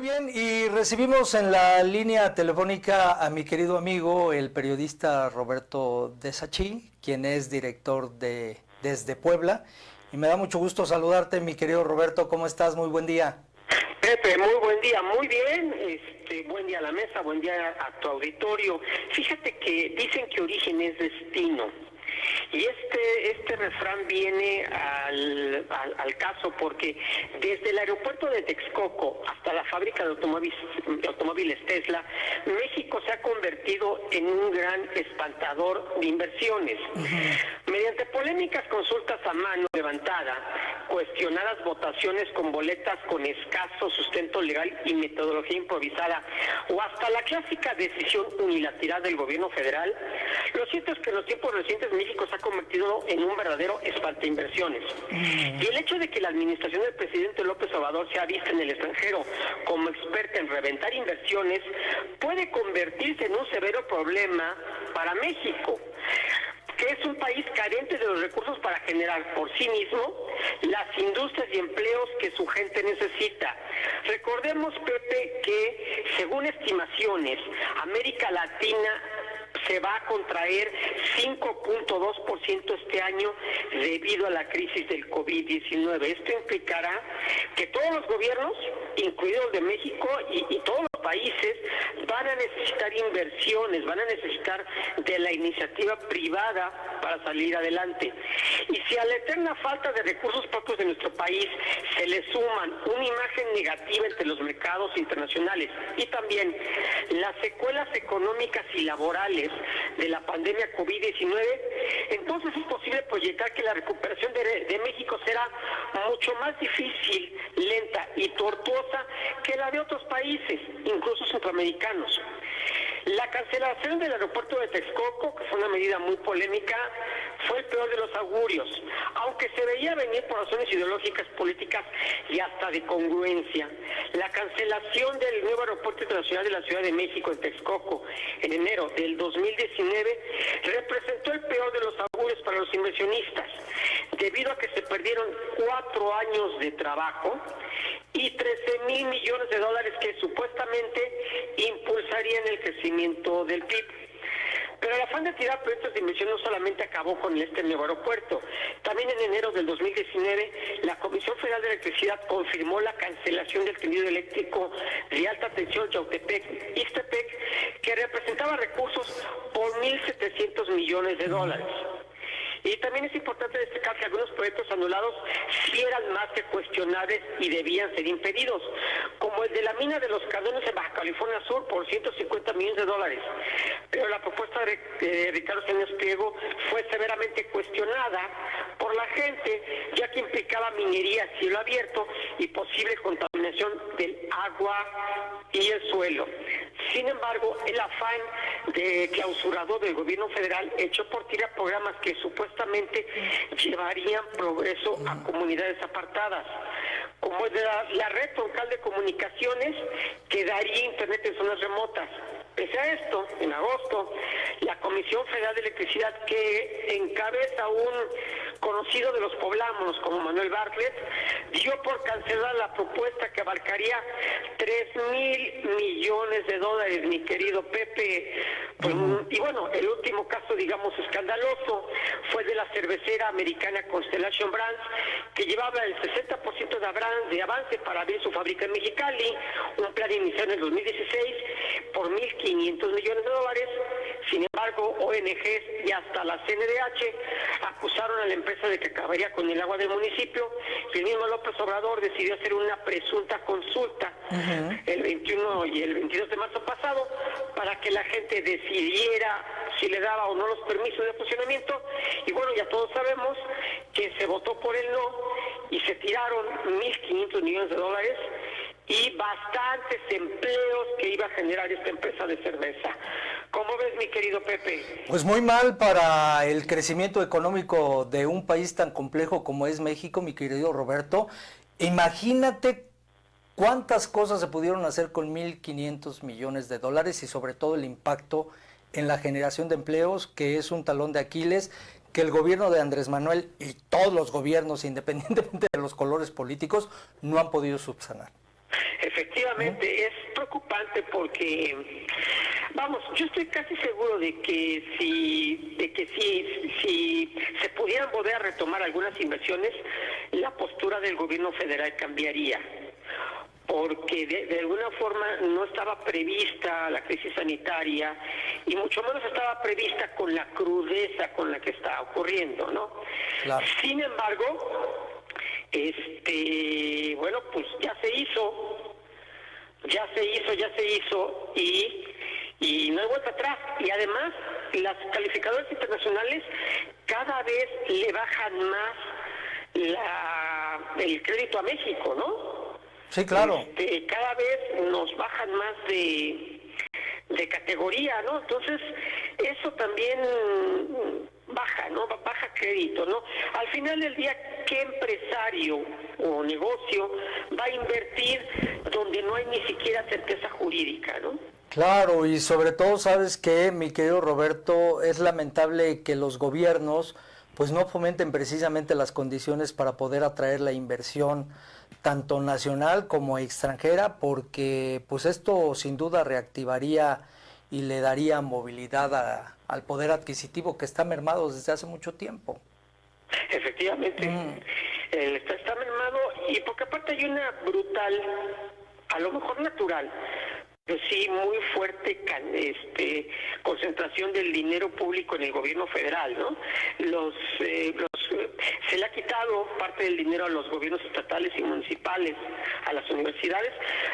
bien, y recibimos en la línea telefónica a mi querido amigo, el periodista Roberto Desachí, quien es director de Desde Puebla. Y me da mucho gusto saludarte, mi querido Roberto. ¿Cómo estás? Muy buen día. Pepe, muy buen día, muy bien, buen día a la mesa, buen día a tu auditorio. Fíjate que dicen que origen es destino. Y este refrán viene al caso porque desde el aeropuerto de Texcoco hasta la fábrica de automóviles Tesla, México se ha convertido en un gran espantador de inversiones. Mediante polémicas consultas a mano levantada, cuestionadas votaciones con boletas con escaso sustento legal y metodología improvisada, o hasta la clásica decisión unilateral del gobierno federal, lo cierto es que en los tiempos recientes México se ha convertido en un verdadero espantainversiones. Y el hecho de que la administración del presidente López Obrador sea vista en el extranjero como experta en reventar inversiones puede convertirse en un severo problema para México, que es un país carente de los recursos para generar por sí mismo las industrias y empleos que su gente necesita. Recordemos, Pepe, que según estimaciones, América Latina se va a contraer 5.2% este año debido a la crisis del COVID-19. Esto implicará que todos los gobiernos, incluidos de México y todos los países, van a necesitar inversiones, van a necesitar de la iniciativa privada para salir adelante. Y si a la eterna falta de recursos propios de nuestro país se le suman una imagen negativa entre los mercados internacionales y también las secuelas económicas y laborales de la pandemia COVID-19, entonces es posible proyectar que la recuperación de México será mucho más difícil, lenta y tortuosa que la de otros países, incluso centroamericanos. La cancelación del aeropuerto de Texcoco, que fue una medida muy polémica, fue el peor de los augurios, aunque se veía venir por razones ideológicas, políticas y hasta de congruencia. La cancelación del nuevo aeropuerto internacional de la Ciudad de México en Texcoco en enero del 2019 representó el peor de los augurios para los inversionistas, debido a que se perdieron 4 años de trabajo y 13,000 millones de dólares que supuestamente impulsarían el crecimiento del PIB. Pero el afán de tirar proyectos de inversión no solamente acabó con este nuevo aeropuerto. También en enero del 2019, la Comisión Federal de Electricidad confirmó la cancelación del tendido eléctrico de alta tensión Yautepec-Ixtepec, que representaba recursos por 1.700 millones de dólares. Y también es importante destacar que algunos proyectos anulados sí eran más que cuestionables y debían ser impedidos, como el de la mina de los Cañones en Baja California Sur por 150 millones de dólares. Pero la propuesta de Ricardo Salinas Pliego fue severamente cuestionada por la gente, ya que implicaba minería a cielo abierto y posible contaminación del agua y el suelo. Sin embargo, el afán de clausurador del gobierno federal echó por tierra programas que supuestamente llevarían progreso a comunidades apartadas, como la red troncal de comunicaciones que daría internet en zonas remotas. Pese a esto, en agosto, la Comisión Federal de Electricidad, que encabeza un conocido de los poblanos como Manuel Bartlett, dio por cancelar la propuesta que abarcaría 3,000 millones de dólares, mi querido Pepe. Y bueno, el último caso, digamos, escandaloso fue de la cervecera americana Constellation Brands, que llevaba el 60% de avance para abrir su fábrica en Mexicali, un plan iniciado en el 2016 por 1.500 millones de dólares. Sin embargo, ONGs y hasta la CNDH acusaron a la empresa de que acabaría con el agua del municipio, y el mismo López Obrador decidió hacer una presunta consulta el 21 y el 22 de marzo pasado para que la gente decidiera si le daba o no los permisos de funcionamiento. Y bueno, ya todos sabemos que se votó por el no y se tiraron 1.500 millones de dólares y bastantes empleos que iba a generar esta empresa de cerveza. ¿Cómo ves, mi querido Pepe? Pues muy mal para el crecimiento económico de un país tan complejo como es México, mi querido Roberto. Imagínate cuántas cosas se pudieron hacer con 1.500 millones de dólares y sobre todo el impacto en la generación de empleos, que es un talón de Aquiles que el gobierno de Andrés Manuel y todos los gobiernos, independientemente de los colores políticos, no han podido subsanar. Efectivamente. Efectivamente, es preocupante porque, vamos, yo estoy casi seguro de que si se pudieran volver a retomar algunas inversiones, la postura del gobierno federal cambiaría, porque de alguna forma no estaba prevista la crisis sanitaria y mucho menos estaba prevista con la crudeza con la que está ocurriendo, ¿no? Claro. Sin embargo, bueno, pues ya se hizo y no hay vuelta atrás. Y además, las calificadoras internacionales cada vez le bajan más el crédito a México, ¿no? Sí, claro. Cada vez nos bajan más de categoría, ¿no? Entonces, eso también baja, ¿no? Baja crédito, ¿no? Al final del día, ¿qué empresario o negocio va a invertir donde no hay ni siquiera certeza jurídica, ¿no? Claro, y sobre todo, sabes que, mi querido Roberto, es lamentable que los gobiernos pues no fomenten precisamente las condiciones para poder atraer la inversión tanto nacional como extranjera, porque pues esto sin duda reactivaría y le daría movilidad al poder adquisitivo que está mermado desde hace mucho tiempo. Efectivamente, está mermado, y porque aparte hay una brutal, a lo mejor natural, pero sí muy fuerte concentración del dinero público en el gobierno federal, ¿no? Se le ha quitado parte del dinero a los gobiernos estatales y municipales, a las universidades,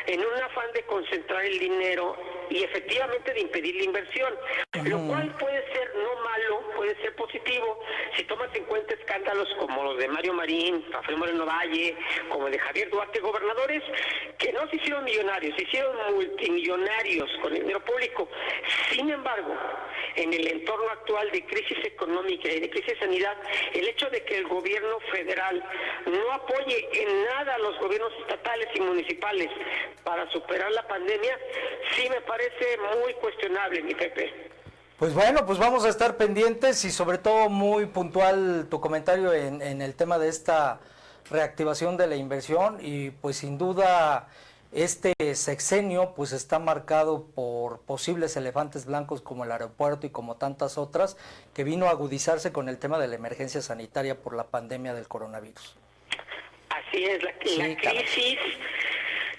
en un afán de concentrar el dinero y efectivamente de impedir la inversión, lo cual puede ser no malo, puede ser positivo, si tomas en cuenta escándalos como los de Mario Marín, Rafael Moreno Valle, como el de Javier Duarte, gobernadores que no se hicieron millonarios, se hicieron multimillonarios con el dinero público. Sin embargo, en el entorno actual de crisis económica y de crisis de sanidad, el hecho de que el gobierno federal no apoye en nada a los gobiernos estatales y municipales para superar la pandemia, sí me parece muy cuestionable, mi Pepe. Pues bueno, pues vamos a estar pendientes y sobre todo muy puntual tu comentario en el tema de esta reactivación de la inversión, y pues sin duda este sexenio pues está marcado por posibles elefantes blancos como el aeropuerto y como tantas otras, que vino a agudizarse con el tema de la emergencia sanitaria por la pandemia del coronavirus. Así es, la crisis.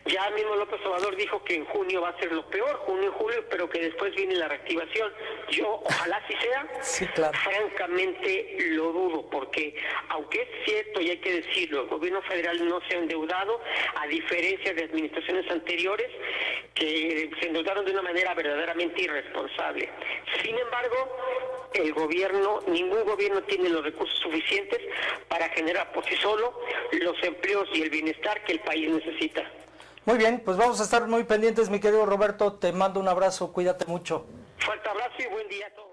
Ya mismo López Obrador dijo que en junio va a ser lo peor, junio y julio, pero que después viene la reactivación. Yo, ojalá así sea. Sí, claro. Francamente lo dudo, porque aunque es cierto y hay que decirlo, el gobierno federal no se ha endeudado, a diferencia de administraciones anteriores que se endeudaron de una manera verdaderamente irresponsable. Sin embargo, ningún gobierno tiene los recursos suficientes para generar por sí solo los empleos y el bienestar que el país necesita. Muy bien, pues vamos a estar muy pendientes, mi querido Roberto. Te mando un abrazo, cuídate mucho. Fuerte abrazo y buen día a todos.